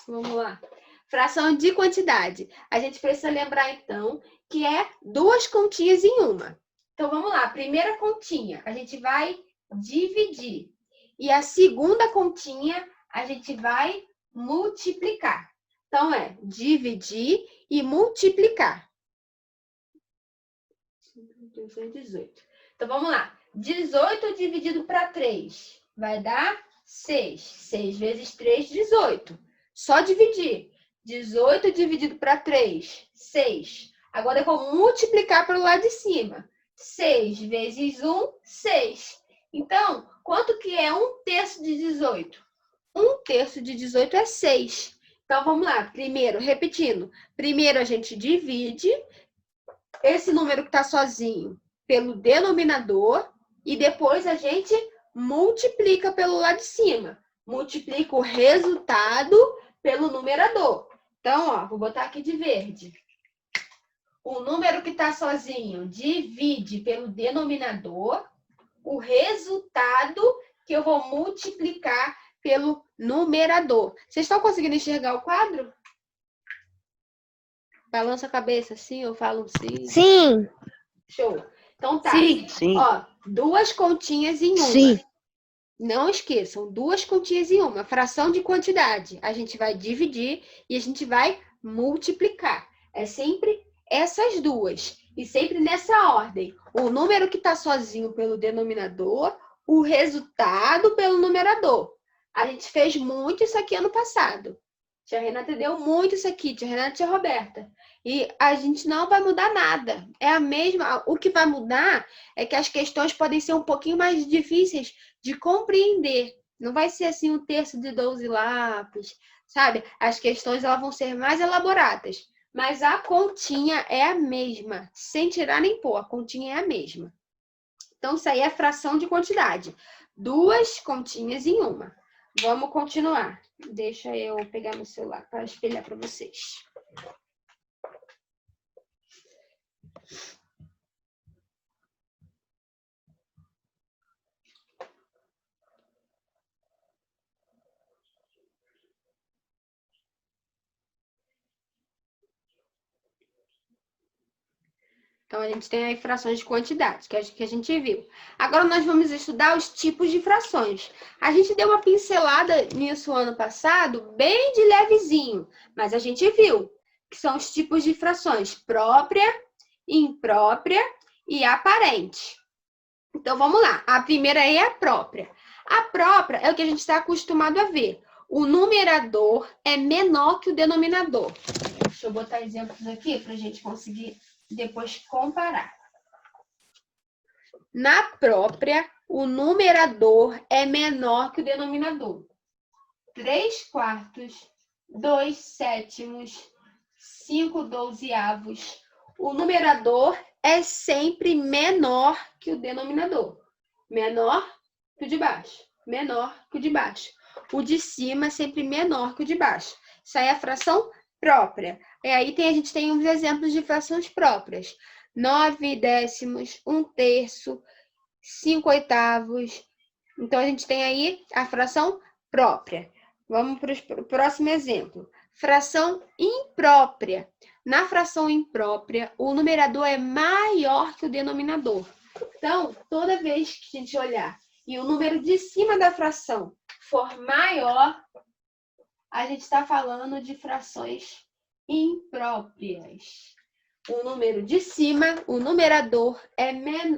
Vamos lá. Fração de quantidade. A gente precisa lembrar, então, que é duas continhas em uma. Então, vamos lá. Primeira continha, a gente vai dividir. E a segunda continha, a gente vai multiplicar. Então, é dividir e multiplicar. 18. Então, vamos lá. 18 dividido para 3 vai dar 6. 6 vezes 3, 18. Só dividir. 18 dividido para 3, 6. Agora eu vou multiplicar pelo lado de cima. 6 vezes 1, 6. Então, quanto que é 1/3 de 18? 1/3 de 18 é 6. Então, vamos lá. Primeiro, repetindo. Primeiro, a gente divide esse número que está sozinho pelo denominador e depois a gente multiplica pelo lado de cima. Multiplica o resultado pelo numerador. Então, ó, vou botar aqui de verde. O número que está sozinho divide pelo denominador o resultado que eu vou multiplicar pelo numerador. Vocês estão conseguindo enxergar o quadro? Balança a cabeça assim, eu falo sim. Sim. Show. Então tá. Sim. Ó, duas continhas em uma. Sim. Não esqueçam, duas continhas em uma. Fração de quantidade. A gente vai dividir e a gente vai multiplicar. É sempre essas duas. E sempre nessa ordem. O número que está sozinho pelo denominador, o resultado pelo numerador. A gente fez muito isso aqui ano passado. Tia Renata deu muito isso aqui, tia Renata e tia Roberta. E a gente não vai mudar nada. É a mesma. O que vai mudar é que as questões podem ser um pouquinho mais difíceis de compreender. Não vai ser assim 1/3 de 12 lápis, sabe? As questões elas vão ser mais elaboradas. Mas a continha é a mesma, sem tirar nem pôr. A continha é a mesma. Então, isso aí é fração de quantidade. Duas continhas em uma. Vamos continuar. Deixa eu pegar meu celular para espelhar para vocês. Então, a gente tem aí frações de quantidade, que a gente viu. Agora, nós vamos estudar os tipos de frações. A gente deu uma pincelada nisso ano passado, bem de levezinho, mas a gente viu que são os tipos de frações própria, imprópria e aparente. Então, vamos lá. A primeira aí é a própria. A própria é o que a gente está acostumado a ver. O numerador é menor que o denominador. Deixa eu botar exemplos aqui para a gente conseguir depois comparar. Na própria, o numerador é menor que o denominador. 3/4, 2/7, 5/12. O numerador é sempre menor que o denominador. Menor que o de baixo. Menor que o de baixo. O de cima é sempre menor que o de baixo. Isso aí é a fração própria. E aí a gente tem uns exemplos de frações próprias. 9/10, 1/3, 5/8. Então, a gente tem aí a fração própria. Vamos para o próximo exemplo. Fração imprópria. Na fração imprópria, o numerador é maior que o denominador. Então, toda vez que a gente olhar e o número de cima da fração for maior, a gente está falando de frações impróprias. O número de cima, o numerador, é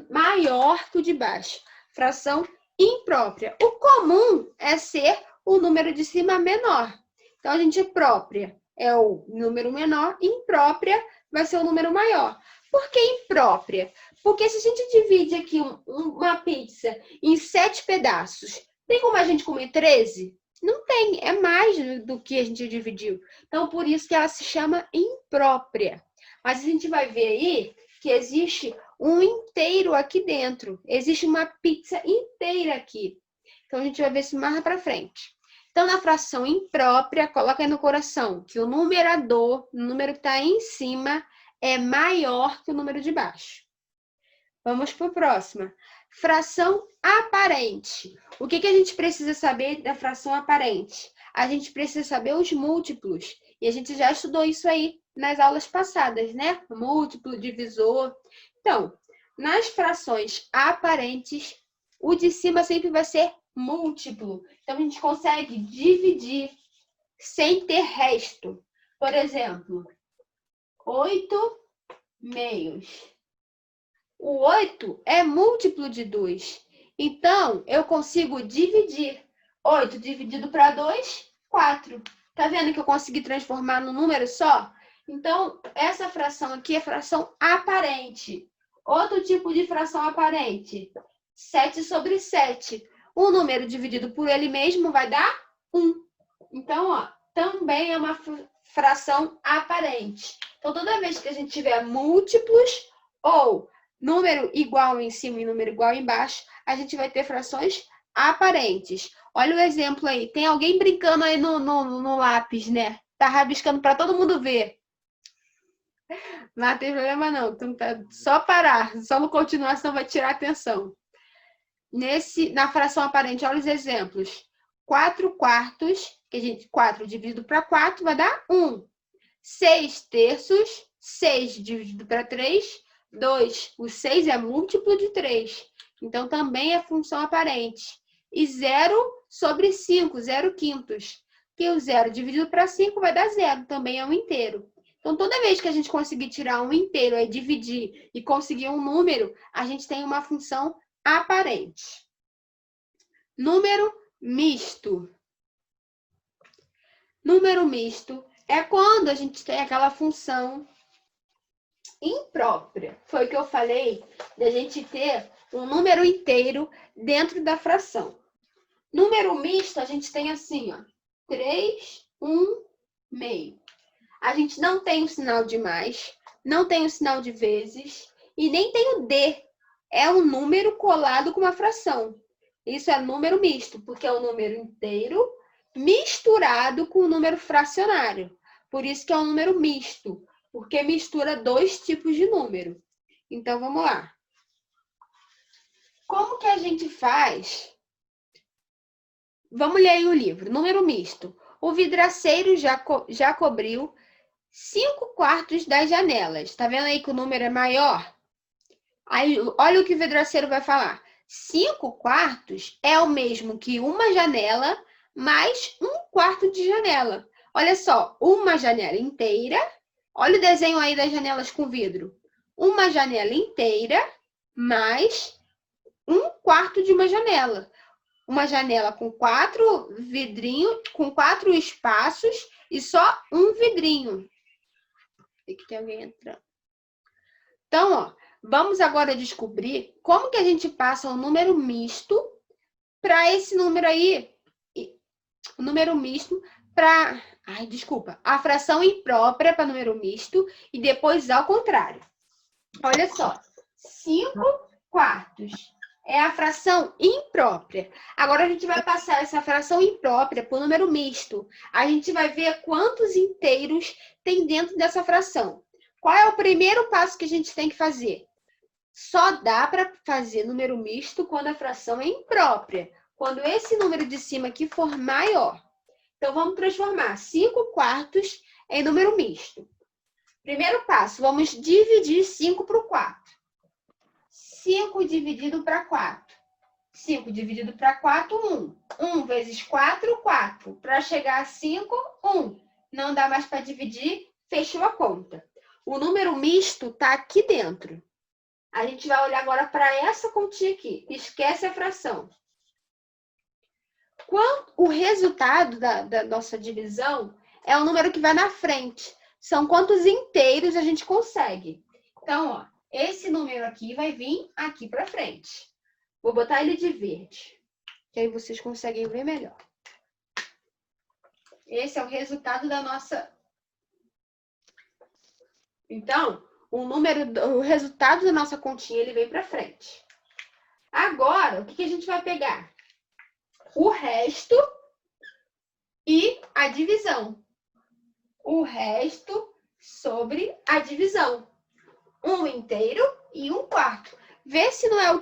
maior que o de baixo. Fração imprópria. O comum é ser o número de cima menor. Então, a gente própria é o número menor, imprópria vai ser o número maior. Por que imprópria? Porque se a gente divide aqui uma pizza em 7 pedaços, tem como a gente comer 13? Não tem, é mais do que a gente dividiu. Então, por isso que ela se chama imprópria. Mas a gente vai ver aí que existe um inteiro aqui dentro. Existe uma pizza inteira aqui. Então, a gente vai ver isso mais para frente. Então, na fração imprópria, coloca aí no coração que o numerador, o número que está em cima, é maior que o número de baixo. Vamos para a próxima. Fração aparente. O que a gente precisa saber da fração aparente? a gente precisa saber os múltiplos. E a gente já estudou isso aí nas aulas passadas, né? Múltiplo, divisor. Então, nas frações aparentes, o de cima sempre vai ser múltiplo. Então, a gente consegue dividir sem ter resto. Por exemplo, 8 meios. O 8 é múltiplo de 2. Então, eu consigo dividir. 8 dividido para 2, 4. Tá vendo que eu consegui transformar num número só? Então, essa fração aqui é fração aparente. Outro tipo de fração aparente, 7 sobre 7. O número dividido por ele mesmo vai dar 1. Então, ó, também é uma fração aparente. Então, toda vez que a gente tiver múltiplos ou número igual em cima e número igual embaixo, a gente vai ter frações aparentes. Olha o exemplo aí. Tem alguém brincando aí no lápis, né? Tá rabiscando para todo mundo ver. Não tem problema não. Então, tá só parar. Só não continuar, senão vai tirar a atenção. Na fração aparente, olha os exemplos. 4 quartos, que a gente, 4 dividido para 4 vai dar 1. 6 terços, 6 dividido para 3, 2. O 6 é múltiplo de 3. Então, também é função aparente. E 0 sobre 5, 0 quintos. Que o 0 dividido para 5 vai dar 0, também é um inteiro. Então, toda vez que a gente conseguir tirar um inteiro, dividir e conseguir um número, a gente tem uma função aparente. Número misto. Número misto é quando a gente tem aquela função imprópria. Foi o que eu falei da gente ter um número inteiro dentro da fração. Número misto, a gente tem assim, ó, 3, 1, meio. A gente não tem o sinal de mais, não tem o sinal de vezes e nem tem o D. É um número colado com uma fração. Isso é número misto, porque é um número inteiro misturado com um número fracionário. Por isso que é um número misto, porque mistura dois tipos de número. Então, vamos lá. Como que a gente faz? Vamos ler aí o livro. Número misto. O vidraceiro já cobriu 5 quartos das janelas. Tá vendo aí que o número é maior? Aí, olha o que o vidraceiro vai falar. 5 quartos é o mesmo que uma janela mais 1 quarto de janela. Olha só, uma janela inteira. Olha o desenho aí das janelas com vidro. Uma janela inteira mais 1 quarto de uma janela. Uma janela com 4 vidrinhos, com 4 espaços e só um vidrinho. Tem que ter alguém entrando. Então, ó, vamos agora descobrir como que a gente passa o número misto para esse número aí. O número misto para... Ai, desculpa. A fração imprópria para número misto e depois ao contrário. Olha só. 5 quartos é a fração imprópria. Agora a gente vai passar essa fração imprópria para o número misto. A gente vai ver quantos inteiros tem dentro dessa fração. Qual é o primeiro passo que a gente tem que fazer? Só dá para fazer número misto quando a fração é imprópria. Quando esse número de cima aqui for maior. Então, vamos transformar 5 quartos em número misto. Primeiro passo, vamos dividir 5 por 4. 5 dividido para 4. 5 dividido para 4, 1. 1 vezes 4, 4. Para chegar a 5, 1. Não dá mais para dividir, fechou a conta. O número misto está aqui dentro. A gente vai olhar agora para essa continha aqui. Esquece a fração. O resultado da nossa divisão é o número que vai na frente. São quantos inteiros a gente consegue. Então, ó, esse número aqui vai vir aqui para frente. Vou botar ele de verde, que aí vocês conseguem ver melhor. Esse é o resultado da nossa... Então, o resultado da nossa continha, ele vem para frente. Agora, o que a gente vai pegar? O resto e a divisão. O resto sobre a divisão. 1 inteiro e 1 quarto. Vê se não é o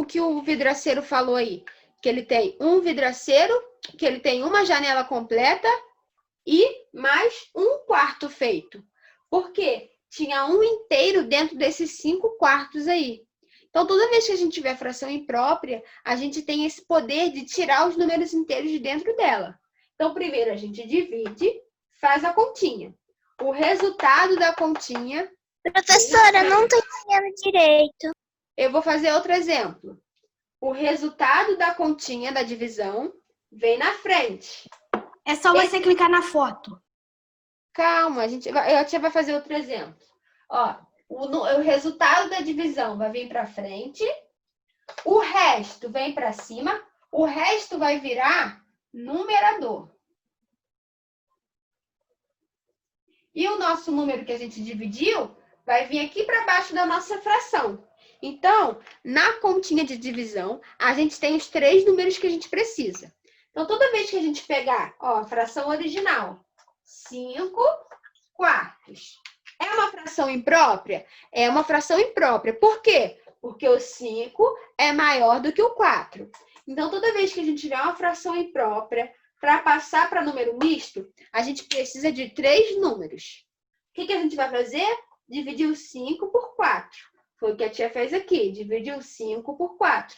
que o vidraceiro falou aí. Que ele tem 1 vidraceiro que ele tem uma janela completa e mais um quarto feito. Por quê? Tinha um inteiro dentro desses 5 quartos aí. Então, toda vez que a gente tiver fração imprópria, a gente tem esse poder de tirar os números inteiros de dentro dela. Então, primeiro a gente divide, faz a continha. O resultado da continha... Professora, não estou entendendo direito. Eu vou fazer outro exemplo. O resultado da continha da divisão vem na frente. É só você clicar na foto. Calma, a tia vai fazer outro exemplo. Ó, o resultado da divisão vai vir para frente, o resto vem para cima, o resto vai virar numerador. E o nosso número que a gente dividiu vai vir aqui para baixo da nossa fração. Então, na continha de divisão, a gente tem os 3 números que a gente precisa. Então, toda vez que a gente pegar, ó, a fração original, 5 quartos. É uma fração imprópria? É uma fração imprópria. Por quê? Porque o 5 é maior do que o 4. Então, toda vez que a gente tiver uma fração imprópria, para passar para número misto, a gente precisa de 3 números. O que a gente vai fazer? Dividir o 5 por 4. Foi o que a tia fez aqui. Dividir o 5 por 4.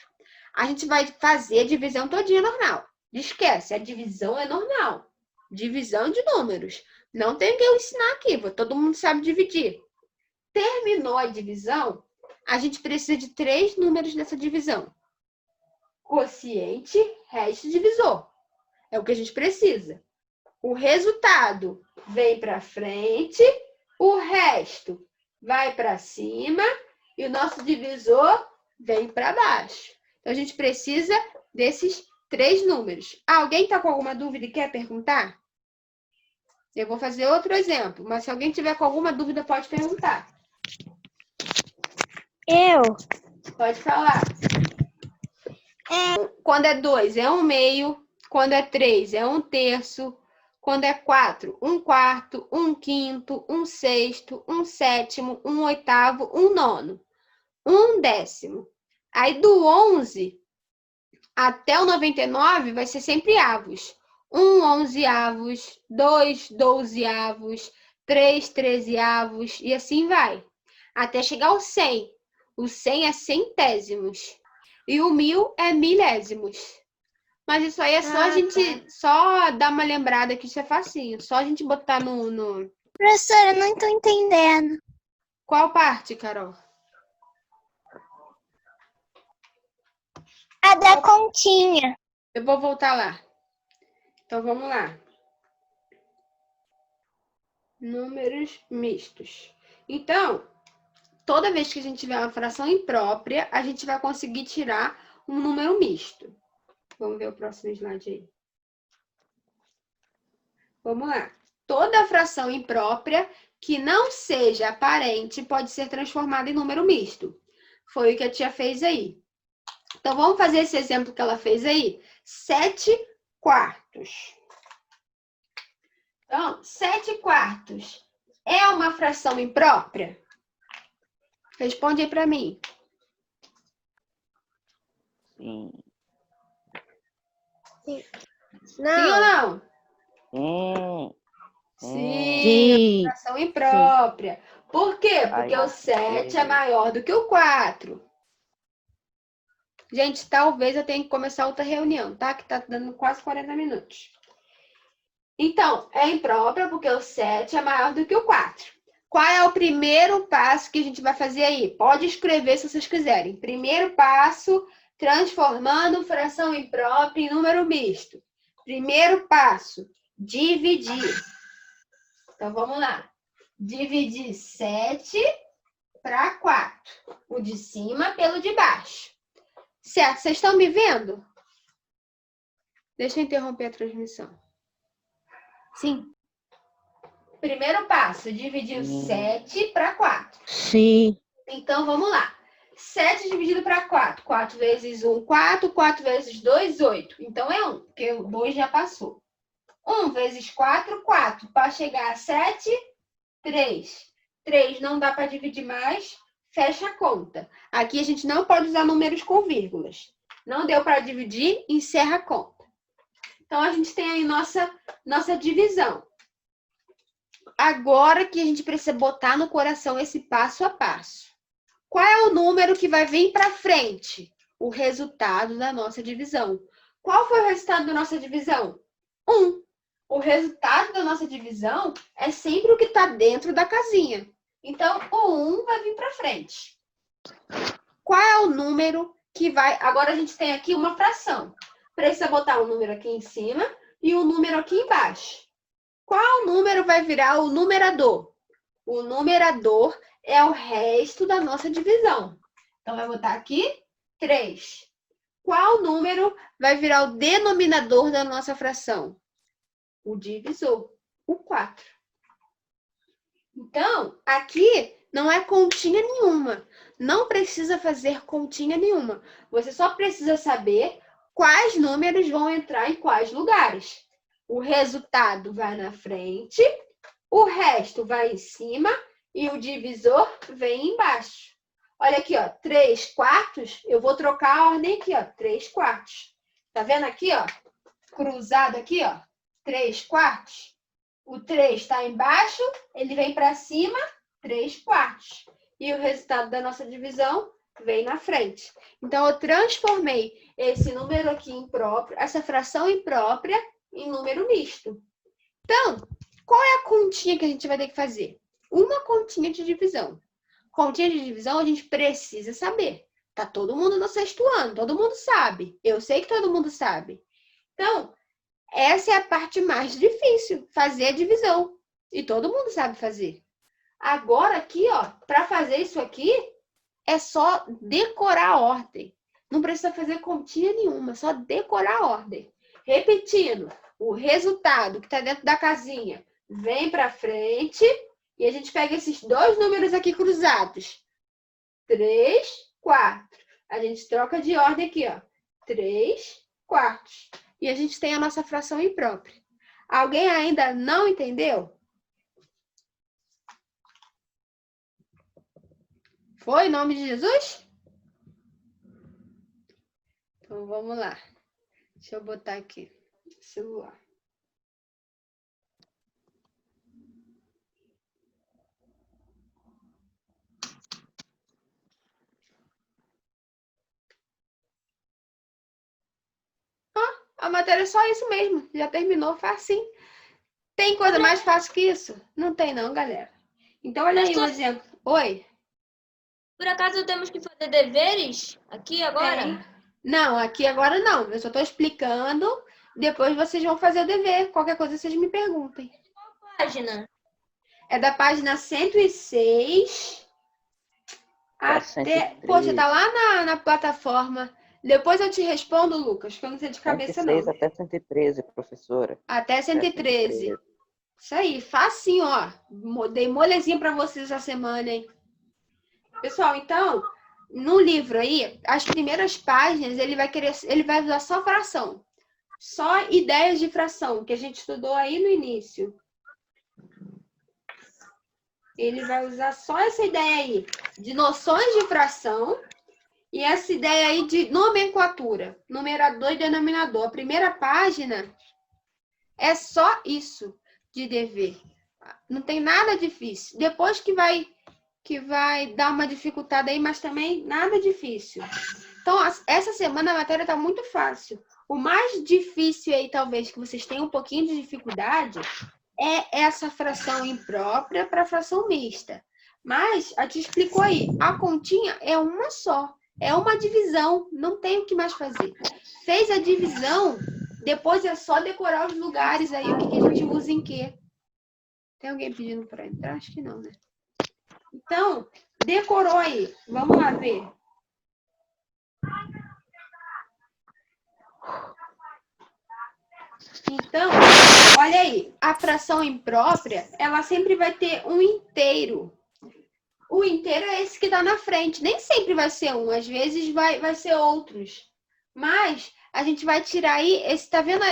A gente vai fazer a divisão todinha normal. Esquece, a divisão é normal. Divisão de números. Não tem que eu ensinar aqui, todo mundo sabe dividir. Terminou a divisão, a gente precisa de 3 números nessa divisão. Quociente, resto, divisor. É o que a gente precisa. O resultado vem para frente, o resto vai para cima e o nosso divisor vem para baixo. Então, a gente precisa desses 3 números. Alguém está com alguma dúvida e quer perguntar? Eu vou fazer outro exemplo, mas se alguém tiver com alguma dúvida, pode perguntar. Eu? Pode falar. Quando é 2, é 1/2. Quando é 3, é 1/3. Quando é 4, 1/4, 1/5, 1/6, 1/7, 1/8, 1/9, 1/10. Aí do 11 até o 99 vai ser sempre avos. 1 11avos, 2 12avos, 3 13avos e assim vai. Até chegar ao 100. O 100 é centésimos. E o 1000 é milésimos. Mas isso aí é só a gente só dar uma lembrada que isso é facinho. Só a gente botar no... Professora, não estou entendendo. Qual parte, Carol? A da continha. Eu vou voltar lá. Então, vamos lá. Números mistos. Então, toda vez que a gente tiver uma fração imprópria, a gente vai conseguir tirar um número misto. Vamos ver o próximo slide aí. Vamos lá. Toda fração imprópria que não seja aparente pode ser transformada em número misto. Foi o que a tia fez aí. Então, vamos fazer esse exemplo que ela fez aí. 7 quartos. Então, 7 quartos é uma fração imprópria? Responde aí para mim. Sim. Não. Sim ou não? Sim, é uma fração imprópria. Por quê? Porque o 7 é maior do que o 4. Gente, talvez eu tenha que começar outra reunião, tá? Que tá dando quase 40 minutos. Então, é imprópria porque o 7 é maior do que o 4. Qual é o primeiro passo que a gente vai fazer aí? Pode escrever se vocês quiserem. Primeiro passo, transformando fração imprópria em número misto. Primeiro passo, dividir. Então, vamos lá. Dividir 7 para 4. O de cima pelo de baixo. Certo? Vocês estão me vendo? Deixa eu interromper a transmissão. Sim. Primeiro passo, dividir o 7 para 4. Sim. Então, vamos lá. 7 dividido para 4. 4 vezes 1, 4. 4 vezes 2, 8. Então, é 1, porque o 2 já passou. 1 vezes 4, 4. Para chegar a 7, 3. 3 não dá para dividir mais, fecha a conta. Aqui a gente não pode usar números com vírgulas. Não deu para dividir, encerra a conta. Então, a gente tem aí nossa divisão. Agora que a gente precisa botar no coração esse passo a passo. Qual é o número que vai vir para frente? O resultado da nossa divisão. Qual foi o resultado da nossa divisão? 1. O resultado da nossa divisão é sempre o que está dentro da casinha. Então, o 1 vai vir para frente. Qual é o número que vai... Agora a gente tem aqui uma fração. Precisa botar um número aqui em cima e um número aqui embaixo. Qual número vai virar o numerador? O numerador é o resto da nossa divisão. Então, vai botar aqui 3. Qual número vai virar o denominador da nossa fração? O divisor, o 4. Então, aqui não é continha nenhuma. Não precisa fazer continha nenhuma. Você só precisa saber quais números vão entrar em quais lugares. O resultado vai na frente, o resto vai em cima e o divisor vem embaixo. Olha aqui, ó, 3/4, eu vou trocar a ordem aqui, ó, 3/4. Tá vendo aqui, ó, cruzado aqui, ó, 3/4. O 3 está embaixo, ele vem para cima, 3/4. E o resultado da nossa divisão vem na frente. Então, eu transformei esse número aqui impróprio, essa fração imprópria, em número misto. Então, qual é a continha que a gente vai ter que fazer? Uma continha de divisão. Continha de divisão a gente precisa saber. Tá todo mundo no 6º ano, todo mundo sabe. Eu sei que todo mundo sabe. Então, essa é a parte mais difícil, fazer a divisão. E todo mundo sabe fazer. Agora aqui, ó, para fazer isso aqui, é só decorar a ordem. Não precisa fazer continha nenhuma, só decorar a ordem. Repetindo, o resultado que está dentro da casinha vem para frente e a gente pega esses dois números aqui cruzados. 3/4. A gente troca de ordem aqui, ó. 3/4. E a gente tem a nossa fração imprópria. Alguém ainda não entendeu? Foi em nome de Jesus? Então, vamos lá. Deixa eu botar aqui o celular. A matéria é só isso mesmo. Já terminou, facinho. Tem coisa mais fácil que isso? Não tem não, galera. Então, olha aí o exemplo. Oi? Por acaso temos que fazer deveres aqui agora? Tem. Não, aqui agora não. Eu só estou explicando. Depois vocês vão fazer o dever. Qualquer coisa vocês me perguntem. Página. É da página 106 até... 103. Poxa, tá lá na plataforma. Depois eu te respondo, Lucas, que eu não sei de cabeça, 106 não. até 113, professora. Até 113. Isso aí, facinho, ó. Dei molezinha para vocês essa semana, hein? Pessoal, então, no livro aí, as primeiras páginas, ele vai usar só fração. Só ideias de fração, que a gente estudou aí no início. Ele vai usar só essa ideia aí, de noções de fração, e essa ideia aí de nomenclatura, numerador e denominador. A primeira página é só isso de dever. Não tem nada difícil. Depois que vai dar uma dificuldade aí, mas também nada difícil. Então, essa semana a matéria está muito fácil. O mais difícil aí, talvez, que vocês tenham um pouquinho de dificuldade, é essa fração imprópria para fração mista. Mas, a te explicou aí, a continha é uma só. É uma divisão, não tem o que mais fazer. Fez a divisão, depois é só decorar os lugares aí, o que a gente usa em quê. Tem alguém pedindo para entrar? Acho que não, né? Então, decorou aí. Vamos lá ver. Então, olha aí. A fração imprópria, ela sempre vai ter um inteiro. O inteiro é esse que está na frente. Nem sempre vai ser um, às vezes vai ser outros. Mas a gente vai tirar aí, tá vendo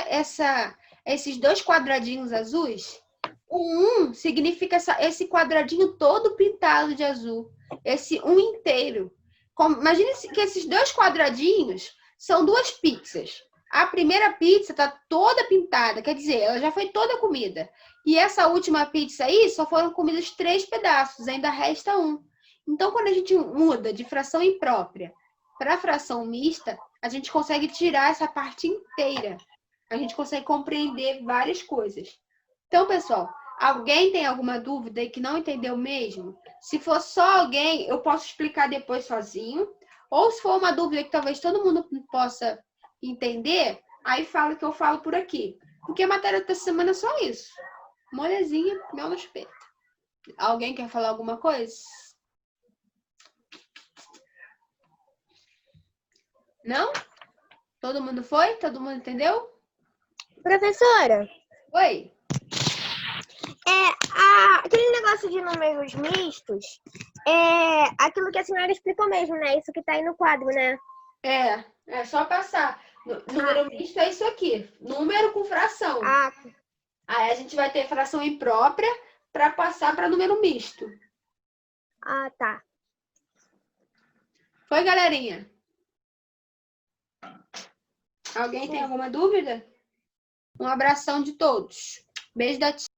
esses dois quadradinhos azuis? O 1 significa esse quadradinho todo pintado de azul. Esse 1 inteiro. Imagine que esses dois quadradinhos são duas pizzas. A primeira pizza tá toda pintada, quer dizer, ela já foi toda comida. E essa última pizza aí só foram comidos 3 pedaços, ainda resta 1. Então, quando a gente muda de fração imprópria para fração mista, a gente consegue tirar essa parte inteira. A gente consegue compreender várias coisas. Então, pessoal, alguém tem alguma dúvida e que não entendeu mesmo? Se for só alguém, eu posso explicar depois sozinho. Ou se for uma dúvida que talvez todo mundo possa entender, aí fala que eu falo por aqui. Porque a matéria da semana é só isso. Molezinha, mel no espeto. Alguém quer falar alguma coisa? Não? Todo mundo foi? Todo mundo entendeu? Professora, Oi? aquele negócio de números mistos é aquilo que a senhora explicou mesmo, né? Isso que tá aí no quadro, né? É só passar. Número misto é isso aqui. Número com fração. Ah, Aí a gente vai ter fração imprópria para passar para número misto. tá. Foi, galerinha? Alguém tem alguma dúvida? Um abração de todos. Beijo da tia.